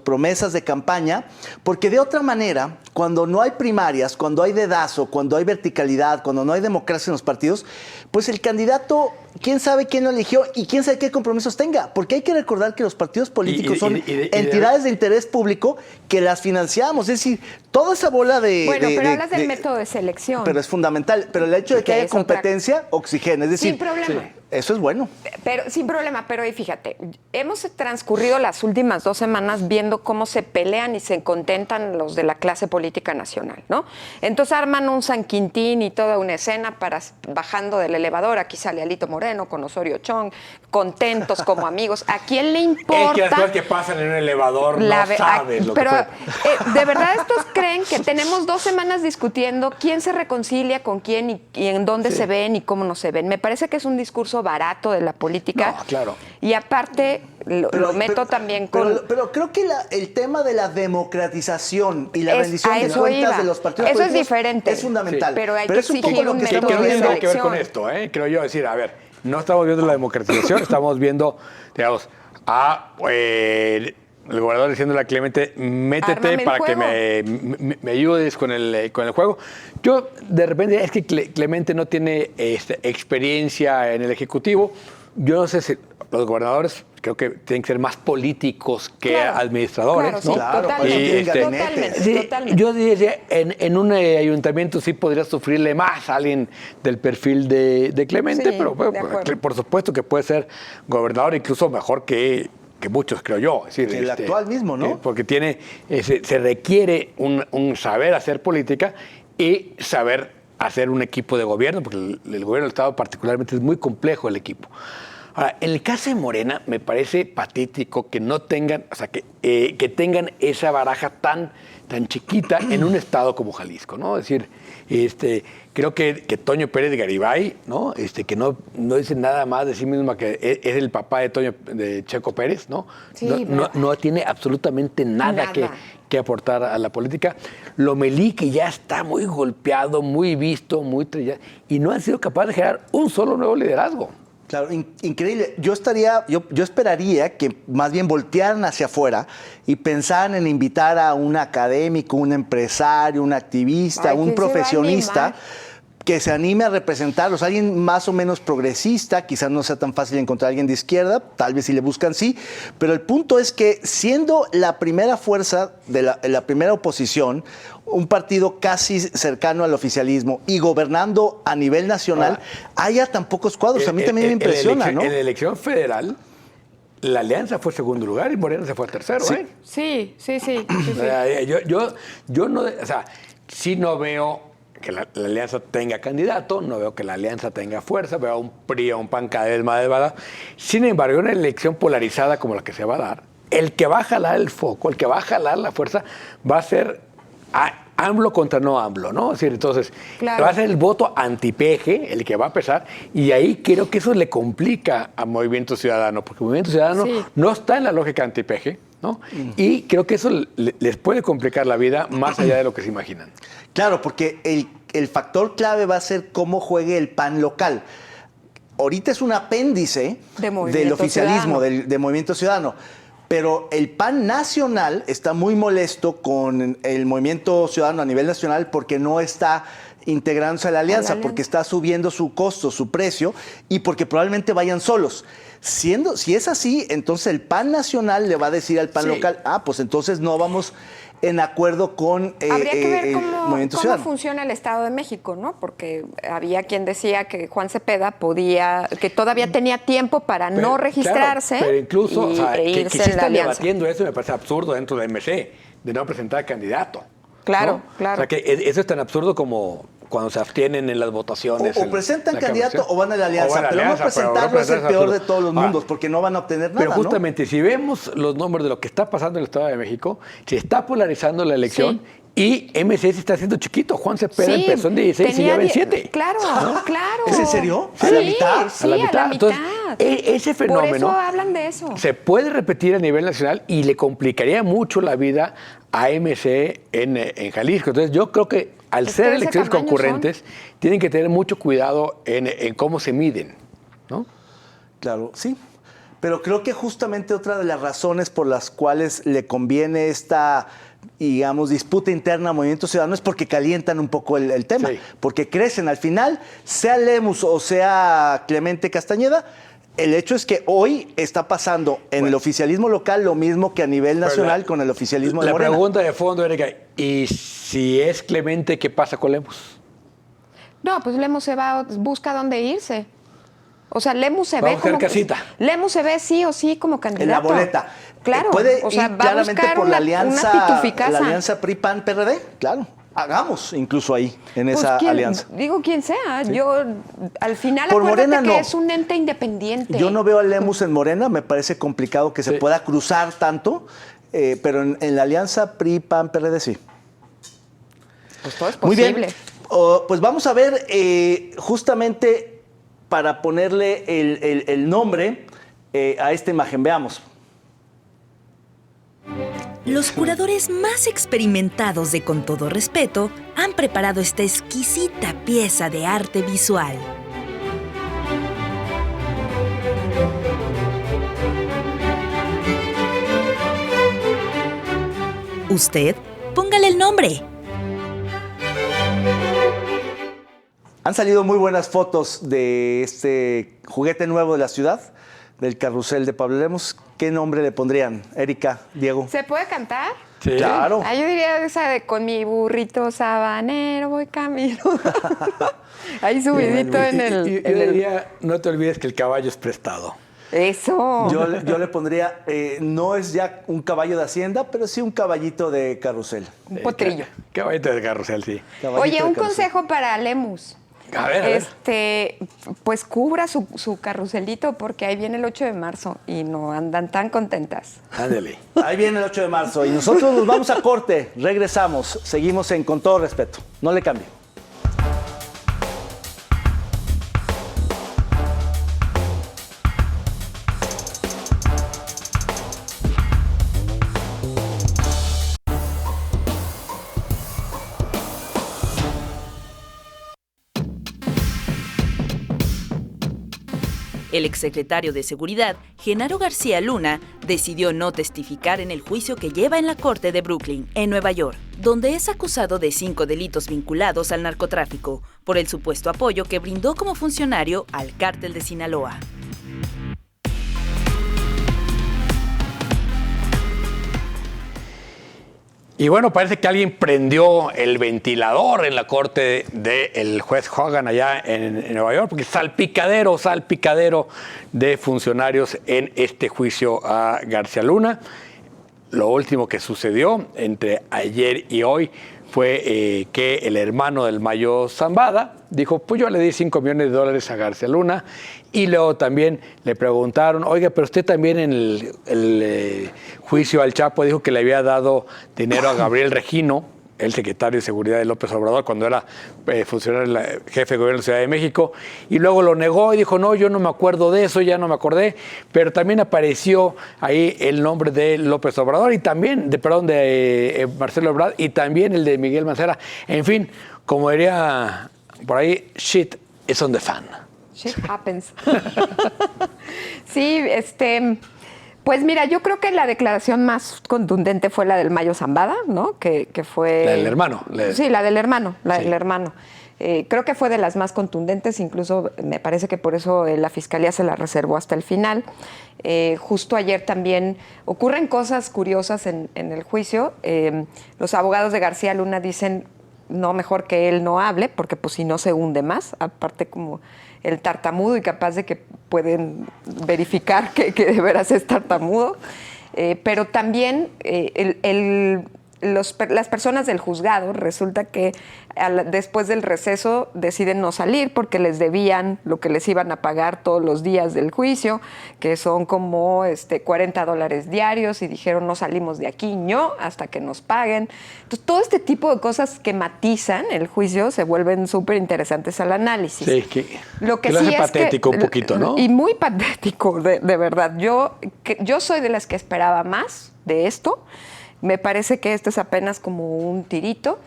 promesas de campaña, porque de otra manera, cuando no hay primarias, cuando hay dedazo, cuando hay verticalidad, cuando no hay democracia en los partidos, pues el candidato, quién sabe quién lo eligió y quién sabe qué compromisos tenga, porque hay que recordar que los partidos políticos son entidades de interés público que las financiamos, es decir, toda esa bola de... Bueno, pero hablas del método de selección. Pero es fundamental, pero el hecho de que haya competencia, oxigena, es decir... Sin problema. Sí, eso es bueno. Pero sin problema, pero fíjate, hemos transcurrido las últimas 2 semanas viendo cómo se pelean y se contentan los de la clase política nacional, ¿no? Entonces arman un San Quintín y toda una escena para bajando del elevador, aquí sale Alito Moreno con Osorio Chong, contentos como amigos. ¿A quién le importa? Es que las cosas que pasan en un elevador no sabes lo pero, que fue. ¿de verdad estos creen que tenemos 2 semanas discutiendo quién se reconcilia con quién y en dónde se ven y cómo no se ven? Me parece que es un discurso barato de la política. No, claro. Y aparte lo meto también con... Pero creo que el tema de la democratización y la rendición de eso cuentas iba. de los partidos Eso es políticos diferente. es fundamental. Sí. Pero hay que es un poco exigir lo un que método estamos de viendo. Tiene que ver con selección. esto, creo yo. Decir, a ver, no estamos viendo la democratización, estamos viendo, digamos, el gobernador diciéndole a Clemente, métete Ármame el para que juego. me ayudes con el juego. Yo, de repente, es que Clemente no tiene experiencia en el Ejecutivo. Yo no sé si los gobernadores creo que tienen que ser más políticos que administradores, claro, ¿no? Sí, totalmente, totalmente, Sí, totalmente. yo diría, en un ayuntamiento sí podría sufrirle más a alguien del perfil de Clemente, Sí, pero de acuerdo. por supuesto que puede ser gobernador incluso mejor que muchos, creo yo. Es decir, Que el actual mismo, ¿no? Porque se requiere un saber hacer política y saber hacer un equipo de gobierno, porque el gobierno del Estado particularmente es muy complejo el equipo. Ahora, en el caso de Morena, me parece patético que no tengan, o sea, que tengan esa baraja tan chiquita en un estado como Jalisco, ¿no? Es decir, creo que Toño Pérez Garibay, ¿no? Que no dice nada más de sí misma que es el papá de Checo Pérez, ¿no? Sí, no tiene absolutamente nada. Que aportar a la política. Lomelí, que ya está muy golpeado, muy visto, muy trillado, y no han sido capaces de generar un solo nuevo liderazgo. Claro, increíble. Yo esperaría que más bien voltearan hacia afuera y pensaran en invitar a un académico, un empresario, un activista, un profesionista que se anime a representarlos, alguien más o menos progresista, quizás no sea tan fácil encontrar a alguien de izquierda, tal vez si le buscan sí, pero el punto es que siendo la primera fuerza de la primera oposición, un partido casi cercano al oficialismo y gobernando a nivel nacional, haya tan pocos cuadros. A mí también me impresiona, ¿no? En la elección federal, la Alianza fue segundo lugar y Morena se fue tercero, Sí. Yo no, o sea, sí no veo que la alianza tenga candidato, no veo que la alianza tenga fuerza, veo a un PRI, a un PAN cada vez más desbalados. Sin embargo, una elección polarizada como la que se va a dar, el que va a jalar el foco, el que va a jalar la fuerza, va a ser AMLO contra no AMLO, ¿no? Es decir, entonces, claro, va a ser el voto anti-PG el que va a pesar, y ahí creo que eso le complica a Movimiento Ciudadano, porque Movimiento Ciudadano sí, no está en la lógica anti-PG, ¿no? Y creo que eso les puede complicar la vida más allá de lo que se imaginan. Claro, porque el factor clave va a ser cómo juegue el PAN local. Ahorita es un apéndice del oficialismo, de Movimiento Ciudadano. Pero el PAN nacional está muy molesto con el Movimiento Ciudadano a nivel nacional porque no está integrándose a la alianza, porque está subiendo su costo, su precio, y porque probablemente vayan solos. Si es así, entonces el PAN nacional le va a decir al PAN local, pues entonces no vamos en acuerdo con habría que ver Movimiento cómo Ciudadano. funciona el Estado de México, ¿no? Porque había quien decía que Juan Cepeda que todavía tenía tiempo para no registrarse, claro, pero incluso, e que irse sí en la están alianza. debatiendo eso, me parece absurdo dentro de MC, de no presentar candidato. Claro, ¿no? claro. O sea, que eso es tan absurdo como cuando se abstienen en las votaciones. O presentan candidato o van a la alianza, pero no presentarlo es el peor de todos los mundos, porque no van a obtener nada. Pero justamente, si vemos los números de lo que está pasando en el Estado de México, se está polarizando la elección. Y MC se está haciendo chiquito. Juan Cepeda empezó en 16 y ya ven 7. Claro, claro. ¿Es en serio? Sí, ¿A la mitad? Sí, a la mitad. Entonces, ese fenómeno Por eso hablan de eso. se puede repetir a nivel nacional y le complicaría mucho la vida a MC en Jalisco. Entonces, yo creo que al ser elecciones concurrentes, tienen que tener mucho cuidado en cómo se miden, ¿no? Claro, sí. Pero creo que justamente otra de las razones por las cuales le conviene esta, digamos, disputa interna a Movimiento Ciudadano es porque calientan un poco el tema, porque crecen. Al final, sea Lemus o sea Clemente Castañeda, el hecho es que hoy está pasando en el oficialismo local lo mismo que a nivel nacional con el oficialismo de Morena. La pregunta de fondo, Erika, ¿y si es Clemente, qué pasa con Lemus? No, pues Lemus se va, busca dónde irse. O sea, Lemus se Vamos ve como... casita. Lemus se ve sí o sí como candidato. En la boleta. Claro. Puede o sea, ir va claramente a buscar por la alianza, una pituficaza. la alianza PRI-PAN-PRD, claro. Hagamos incluso ahí, en esa alianza. Digo quien sea. Sí. Yo, al final, por acuérdate Morena, que no. es un ente independiente. Yo no veo a Lemus en Morena, me parece complicado que se pueda cruzar tanto, pero en la alianza PRI-PAN-PRD sí. Pues todo es posible. Muy bien. Pues vamos a ver, justamente para ponerle el nombre a esta imagen. Veamos. Los curadores más experimentados de Con Todo Respeto han preparado esta exquisita pieza de arte visual. Usted, póngale el nombre. Han salido muy buenas fotos de este juguete nuevo de la ciudad, del carrusel de Pablo Lemus. ¿Qué nombre le pondrían? Erika, Diego. ¿Se puede cantar? Sí. Claro. Ah, yo diría esa de con mi burrito sabanero voy camino. Ahí subidito en el... Yo diría, no te olvides que el caballo es prestado. Eso. Yo le pondría, no es ya un caballo de hacienda, pero sí un caballito de carrusel. Un potrillo. Caballito de carrusel, sí. Caballito Oye, de un carrusel. consejo para Lemus. A ver. Pues cubra su carruselito porque ahí viene el 8 de marzo y no andan tan contentas. Ándale. Ahí viene el 8 de marzo y nosotros nos vamos a corte, regresamos, seguimos en Con Todo Respeto. No le cambie. El exsecretario de Seguridad, Genaro García Luna, decidió no testificar en el juicio que lleva en la Corte de Brooklyn, en Nueva York, donde es acusado de 5 delitos vinculados al narcotráfico, por el supuesto apoyo que brindó como funcionario al cártel de Sinaloa. Y bueno, parece que alguien prendió el ventilador en la corte del juez Hogan allá en Nueva York, porque salpicadero de funcionarios en este juicio a García Luna. Lo último que sucedió entre ayer y hoy fue que el hermano del Mayo Zambada dijo, pues yo le di $5 millones a García Luna, y luego también le preguntaron, oiga, pero usted también en el juicio al Chapo dijo que le había dado dinero a Gabriel Regino, el secretario de Seguridad de López Obrador, cuando era funcionario, jefe de gobierno de la Ciudad de México, y luego lo negó y dijo, no, yo no me acuerdo de eso, ya no me acordé, pero también apareció ahí el nombre de López Obrador y también, de Marcelo Ebrard, y también el de Miguel Mancera. En fin, como diría por ahí, shit is on the fan. Shit happens. Sí, pues mira, yo creo que la declaración más contundente fue la del Mayo Zambada, ¿no? Que fue... La del hermano. Sí, la del hermano, del hermano. Creo que fue de las más contundentes, incluso me parece que por eso la Fiscalía se la reservó hasta el final. Justo ayer también ocurren cosas curiosas en el juicio. Los abogados de García Luna dicen, no, mejor que él no hable, porque pues si no se hunde más, aparte como el tartamudo y capaz de que pueden verificar que de veras es tartamudo. Pero también las personas del juzgado resulta que después del receso deciden no salir porque les debían lo que les iban a pagar todos los días del juicio, que son como $40 diarios, y dijeron no salimos de aquí hasta que nos paguen. Entonces todo este tipo de cosas que matizan el juicio se vuelven súper interesantes al análisis. Sí, lo sí hace patético un poquito, ¿no? Y muy patético, de verdad. Yo soy de las que esperaba más de esto. Me parece que esto es apenas como un tirito,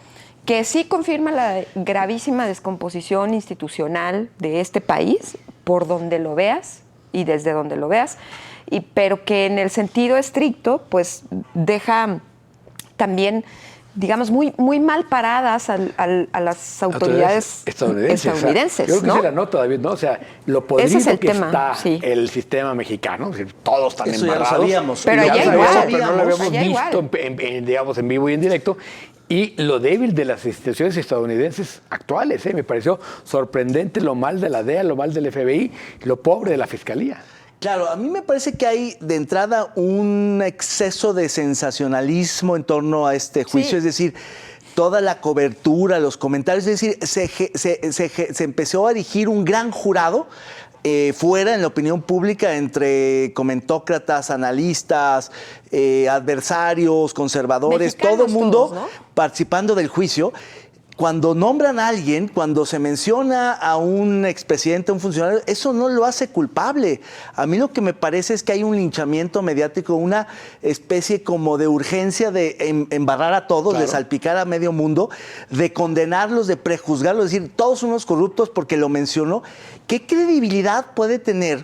que sí confirma la gravísima descomposición institucional de este país, por donde lo veas y desde donde lo veas, pero que en el sentido estricto, pues deja también, digamos, muy mal paradas a las autoridades estadounidenses. Yo creo que ¿no? se la nota, David, ¿no? O sea, lo podrido Ese es el que tema, está sí. el sistema mexicano, es decir, todos están Eso ya lo embarrados. sabíamos. Pero Ya allá lo igual. Pero no lo habíamos Allá visto, digamos, en vivo y en directo. Y lo débil de las instituciones estadounidenses actuales, me pareció sorprendente lo mal de la DEA, lo mal del FBI, lo pobre de la Fiscalía. Claro, a mí me parece que hay de entrada un exceso de sensacionalismo en torno a este juicio, Sí. es decir, toda la cobertura, los comentarios, es decir, se empezó a erigir un gran jurado fuera en la opinión pública entre comentócratas, analistas, adversarios, conservadores, Mexicanos todo el mundo todos, ¿no? participando del juicio. Cuando nombran a alguien, cuando se menciona a un expresidente, a un funcionario, eso no lo hace culpable. A mí lo que me parece es que hay un linchamiento mediático, una especie como de urgencia de embarrar a todos, Claro. de salpicar a medio mundo, de condenarlos, de prejuzgarlos, decir, todos son unos corruptos porque lo mencionó. ¿Qué credibilidad puede tener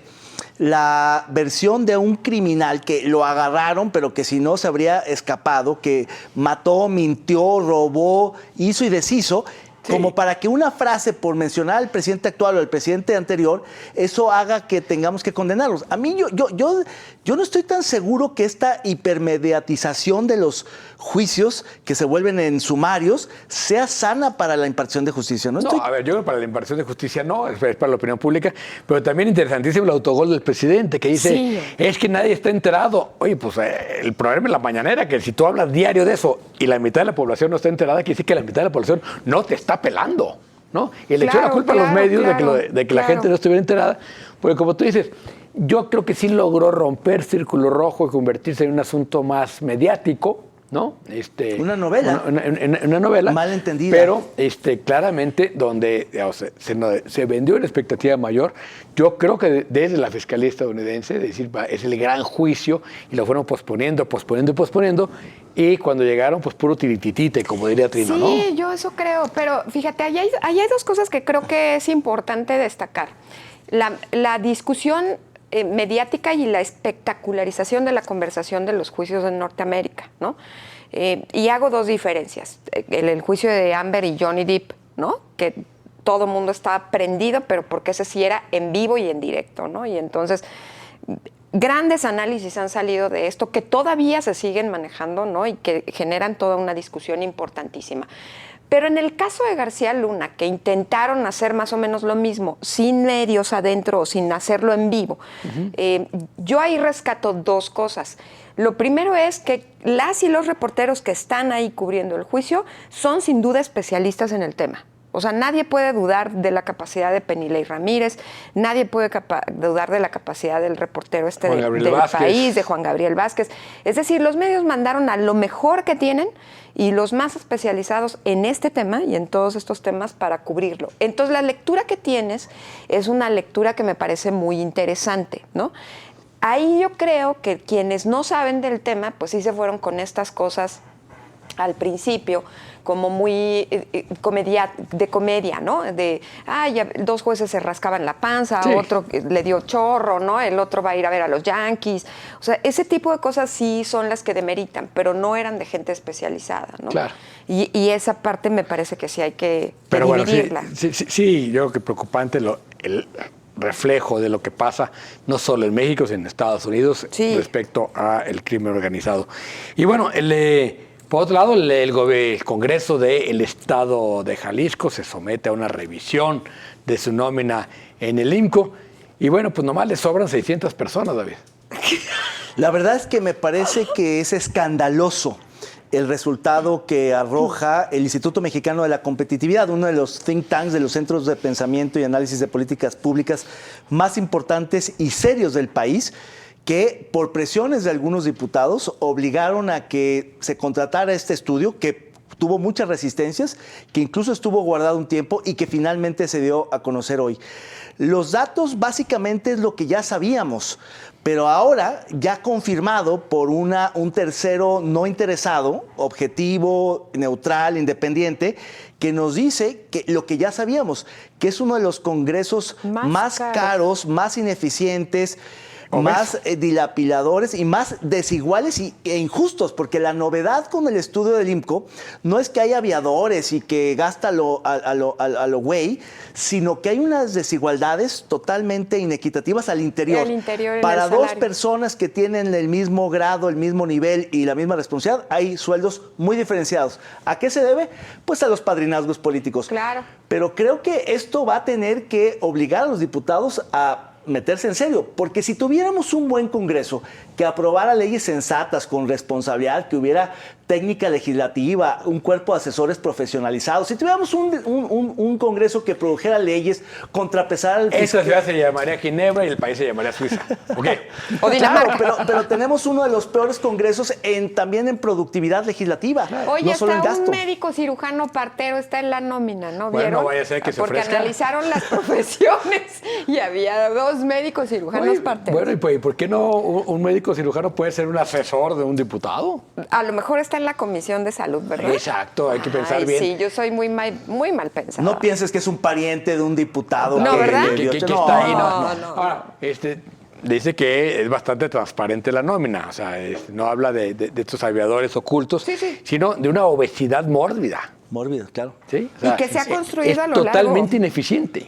la versión de un criminal que lo agarraron, pero que si no se habría escapado, que mató, mintió, robó, hizo y deshizo, como para que una frase por mencionar al presidente actual o al presidente anterior, eso haga que tengamos que condenarlos? A mí yo no estoy tan seguro que esta hipermediatización de los juicios que se vuelven en sumarios sea sana para la impartición de justicia. No, a ver, yo creo que para la impartición de justicia no, es para la opinión pública, pero también interesantísimo el autogol del presidente que dice, Sí. es que nadie está enterado. Oye, pues el problema es la mañanera, que si tú hablas diario de eso y la mitad de la población no está enterada, quiere decir que la mitad de la población no te está pelando, ¿no? Y le echó la culpa a los medios de que la gente no estuviera enterada, porque como tú dices, yo creo que sí logró romper círculo rojo y convertirse en un asunto más mediático, ¿no? Una novela. Una novela. Mal entendida. Pero claramente donde digamos, se vendió una expectativa mayor. Yo creo que desde la Fiscalía estadounidense, decir, es el gran juicio, y lo fueron posponiendo. Y cuando llegaron, pues puro tirititite, como diría Trino, ¿no? Sí, yo eso creo, pero fíjate, ahí hay dos cosas que creo que es importante destacar. La discusión mediática y la espectacularización de la conversación de los juicios en Norteamérica, ¿no? Y hago dos diferencias. El juicio de Amber y Johnny Depp, ¿no? Que todo el mundo estaba prendido, pero porque ese sí era en vivo y en directo, ¿no? Y entonces grandes análisis han salido de esto que todavía se siguen manejando, ¿no? Y que generan toda una discusión importantísima. Pero en el caso de García Luna, que intentaron hacer más o menos lo mismo, sin medios adentro o sin hacerlo en vivo, yo ahí rescato dos cosas. Lo primero es que las y los reporteros que están ahí cubriendo el juicio son sin duda especialistas en el tema. O sea, nadie puede dudar de la capacidad de Penilei Ramírez, nadie puede dudar de la capacidad del reportero del país, de Juan Gabriel Vázquez. Es decir, los medios mandaron a lo mejor que tienen y los más especializados en este tema y en todos estos temas para cubrirlo. Entonces, la lectura que tienes es una lectura que me parece muy interesante, ¿no? Ahí yo creo que quienes no saben del tema, pues sí se fueron con estas cosas al principio, como muy de comedia, ¿no? De, ya, dos jueces se rascaban la panza, sí. Otro le dio chorro, ¿no? El otro va a ir a ver a los Yankees. O sea, ese tipo de cosas sí son las que demeritan, pero no eran de gente especializada, ¿no? Claro. Y esa parte me parece que sí hay que Pero bueno, dividirla. sí, yo creo que preocupante el reflejo de lo que pasa no solo en México, sino en Estados Unidos respecto al crimen organizado. Y bueno, por otro lado, el Congreso del Estado de Jalisco se somete a una revisión de su nómina en el IMCO. Y bueno, pues nomás le sobran 600 personas, David. La verdad es que me parece que es escandaloso el resultado que arroja el Instituto Mexicano de la Competitividad, uno de los think tanks, de los centros de pensamiento y análisis de políticas públicas más importantes y serios del país, que por presiones de algunos diputados obligaron a que se contratara este estudio, que tuvo muchas resistencias, que incluso estuvo guardado un tiempo y que finalmente se dio a conocer hoy. Los datos básicamente es lo que ya sabíamos, pero ahora ya confirmado por un tercero no interesado, objetivo, neutral, independiente, que nos dice que lo que ya sabíamos, que es uno de los congresos más caros, más ineficientes, más dilapiladores y más desiguales e injustos, porque la novedad con el estudio del IMCO no es que haya aviadores y que gasta a lo güey, sino que hay unas desigualdades totalmente inequitativas al interior. Para dos personas que tienen el mismo grado, el mismo nivel y la misma responsabilidad, hay sueldos muy diferenciados. ¿A qué se debe? Pues a los padrinazgos políticos. Claro. Pero creo que esto va a tener que obligar a los diputados a meterse en serio, porque si tuviéramos un buen Congreso que aprobara leyes sensatas con responsabilidad, que hubiera técnica legislativa, un cuerpo de asesores profesionalizados, si tuviéramos un Congreso que produjera leyes, contrapesara el Esa ciudad se llamaría Ginebra y el país se llamaría Suiza. ¿Ok? O Dinamarca. Claro, pero tenemos uno de los peores Congresos también en productividad legislativa. Oye, no solo en hasta gasto. un médico cirujano partero está en la nómina, ¿no? Bueno, ¿Vieron? no vaya a ser que se Porque ofrezca. analizaron las profesiones y había dos médicos cirujanos Oye, parteros. bueno, ¿y por qué no un médico cirujano puede ser un asesor de un diputado? A lo mejor está en la Comisión de Salud, ¿verdad? Exacto, hay que pensar bien. Sí, yo soy muy mal pensada. No pienses que es un pariente de un diputado. No, ¿verdad? Que No, está ahí. no. Ahora, dice que es bastante transparente la nómina, o sea, no habla de estos aviadores ocultos, sino de una obesidad mórbida. Mórbido, claro. ¿Sí? O Y sea, que se ha construido a lo largo. totalmente ineficiente.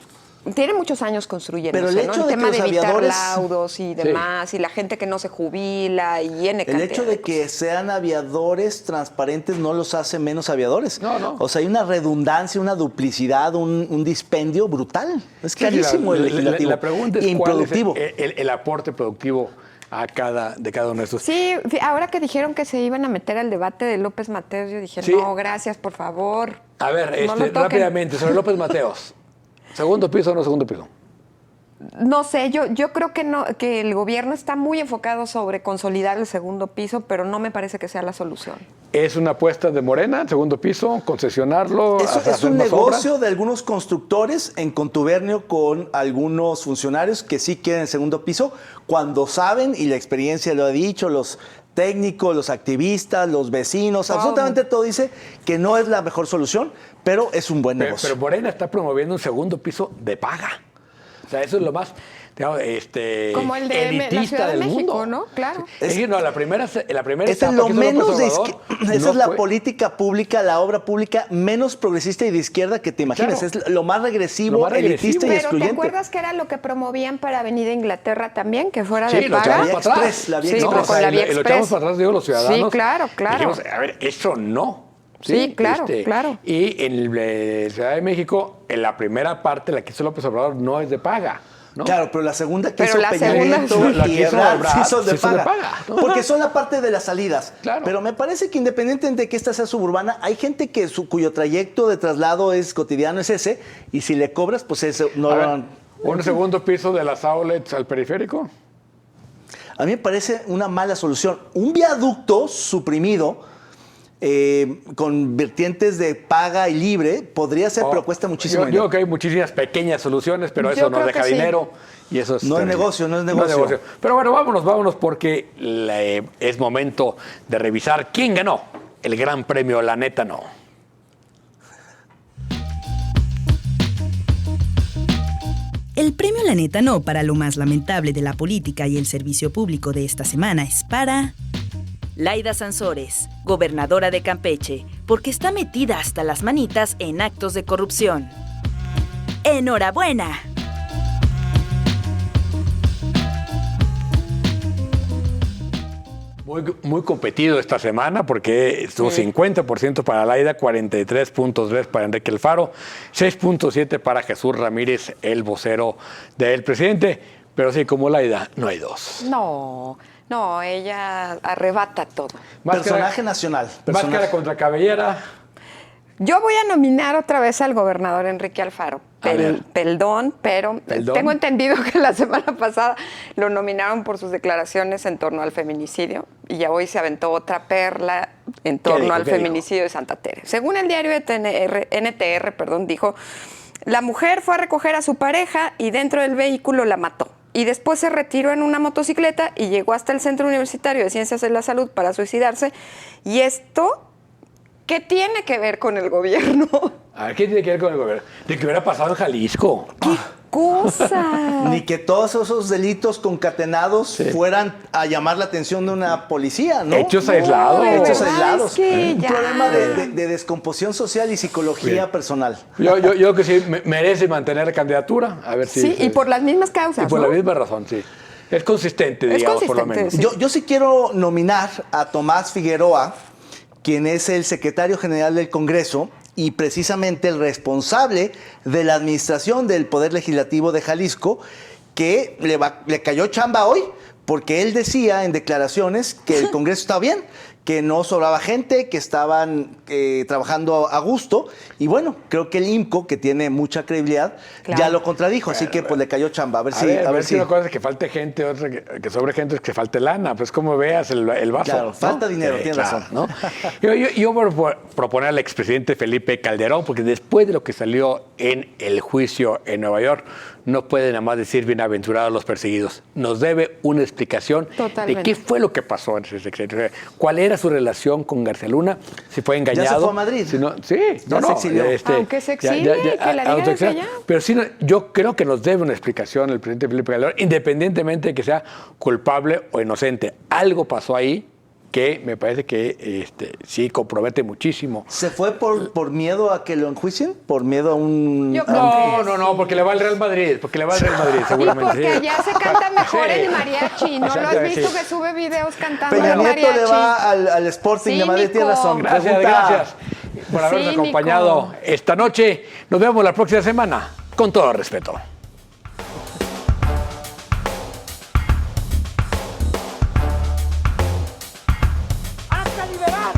Tiene muchos años construyéndose, Pero el hecho ¿no? de El tema que de los evitar aviadores- laudos y demás, y la gente que no se jubila, y N El cantidad hecho de que sean aviadores transparentes no los hace menos aviadores. No. O sea, hay una redundancia, una duplicidad, un dispendio brutal. Es clarísimo el legislativo. La pregunta es improductivo. cuál es el aporte productivo de cada uno de estos. Sí, ahora que dijeron que se iban a meter al debate de López Mateos, yo dije, Sí. no, gracias, por favor. A ver, No lo toquen. rápidamente, sobre López Mateos. ¿Segundo piso o no segundo piso? No sé, yo creo que no, que el gobierno está muy enfocado sobre consolidar el segundo piso, pero no me parece que sea la solución. ¿Es una apuesta de Morena, el segundo piso, concesionarlo? Eso hacer es un más negocio obra? de algunos constructores en contubernio con algunos funcionarios que sí quieren el segundo piso, cuando saben, y la experiencia lo ha dicho, los técnicos, los activistas, los vecinos, absolutamente todo dice que no es la mejor solución, pero es un buen negocio. Pero Morena está promoviendo un segundo piso de paga. O sea, eso es lo más, digamos, Como el de la elitista Ciudad de del México, mundo. ¿no? Claro. Es que no, la primera Esa etapa es lo que hizo menos López de Obrador, esa no es la fue- política pública, la obra pública menos progresista y de izquierda que te imagines. Claro. Es lo más regresivo, Lo más regresivo. elitista y Pero ¿te excluyente. acuerdas que era lo que promovían para Avenida Inglaterra también, que fuera Sí, de lo paga? echamos para atrás. Express, la vía Sí, Express. con la vía Lo echamos Express. para atrás, digo, los ciudadanos. Sí, claro. Dijimos, a ver, eso no. Sí, claro, claro. Y en Ciudad de México, en la primera parte, la que hizo López Obrador, no es de paga. ¿no? Claro, pero la segunda que Pero hizo la Peña segunda- Nieto La y que hizo Ebrard Ebrard sí son de sí son de paga. paga, ¿no? Porque son la parte de las salidas. Claro. Pero me parece que independientemente de que esta sea suburbana, hay gente que cuyo trayecto de traslado es cotidiano es ese, y si le cobras, pues eso no A lo ver, han- ¿un segundo piso de las outlets al periférico? A mí me parece una mala solución. Un viaducto suprimido con vertientes de paga y libre podría ser, pero cuesta muchísimo Yo dinero. creo que hay muchísimas pequeñas soluciones, pero Yo eso nos creo deja que sí. dinero y eso es No es terrible. negocio, no es negocio. Pero bueno, vámonos porque es momento de revisar quién ganó el Gran Premio La Neta No. El premio La Neta No para lo más lamentable de la política y el servicio público de esta semana es para Laida Sansores, gobernadora de Campeche, porque está metida hasta las manitas en actos de corrupción. ¡Enhorabuena! Muy competido esta semana porque estuvo 50% para Laida, 43.3 para Enrique Alfaro, 6.7 para Jesús Ramírez, el vocero del presidente. Pero sí, como Laida, no hay dos. No, ella arrebata todo. Personaje nacional. Máscara contra cabellera. Yo voy a nominar otra vez al gobernador Enrique Alfaro. A ver. Perdón, pero Perdón. tengo entendido que la semana pasada lo nominaron por sus declaraciones en torno al feminicidio y ya hoy se aventó otra perla en torno dijo? al ¿Qué dijo? feminicidio de Santa Tere. Según el diario de NTR, dijo, la mujer fue a recoger a su pareja y dentro del vehículo la mató. Y después se retiró en una motocicleta y llegó hasta el Centro Universitario de Ciencias de la Salud para suicidarse. Y esto, ¿qué tiene que ver con el gobierno? A ver, ¿qué tiene que ver con el gobierno? De que hubiera pasado en Jalisco. ¡Qué cosa! Ni que todos esos delitos concatenados fueran a llamar la atención de una policía, ¿no? Hechos aislados. de Hechos verdad aislados. es que Un ya. problema de descomposición social y psicología Bien. personal. Yo creo que sí merece mantener la candidatura. A ver si. Sí, y por las mismas causas, Y por ¿no? la misma razón, sí. Es consistente, Es digamos, por lo consistente, menos. sí. Yo sí quiero nominar a Tomás Figueroa, quien es el secretario general del Congreso y precisamente el responsable de la administración del Poder Legislativo de Jalisco, que le cayó chamba hoy, porque él decía en declaraciones que el Congreso estaba bien, que no sobraba gente, que estaban trabajando a gusto. Y bueno, creo que el IMCO, que tiene mucha credibilidad, Claro. ya lo contradijo, así que pues le cayó chamba. A ver A si... ver, si... una cosa es que falte gente, otra que sobre gente es que falte lana. Pues como veas el vaso. Claro, ¿no? falta dinero, tienes razón. ¿no? Yo voy a proponer al expresidente Felipe Calderón, porque después de lo que salió en el juicio en Nueva York, no puede nada más decir bienaventurados los perseguidos. Nos debe una explicación Totalmente. de qué fue lo que pasó en ese sexenio. ¿Cuál era su relación con García Luna? Si fue engañado. Ya se fue a Madrid. Si no, sí, Ya se exilió. Aunque se exilie, que la diga desde autoexilio. allá. Pero sí, yo creo que nos debe una explicación el presidente Felipe Calderón, independientemente de que sea culpable o inocente. Algo pasó ahí que me parece que sí compromete muchísimo. ¿Se fue por miedo a que lo enjuicien? ¿Por miedo a un...? Yo creo No, porque le va al Real Madrid, Y seguramente. porque sí. allá se canta mejor Sí. el mariachi. ¿No lo has Exactamente, visto sí. que sube videos cantando Peña el Nieto mariachi? le va al Sporting de Madrid, tiene Cínico. razón. Gracias, Pregunta- gracias por habernos Cínico. acompañado esta noche. Nos vemos la próxima semana, con todo respeto. ¡Hasta liberar!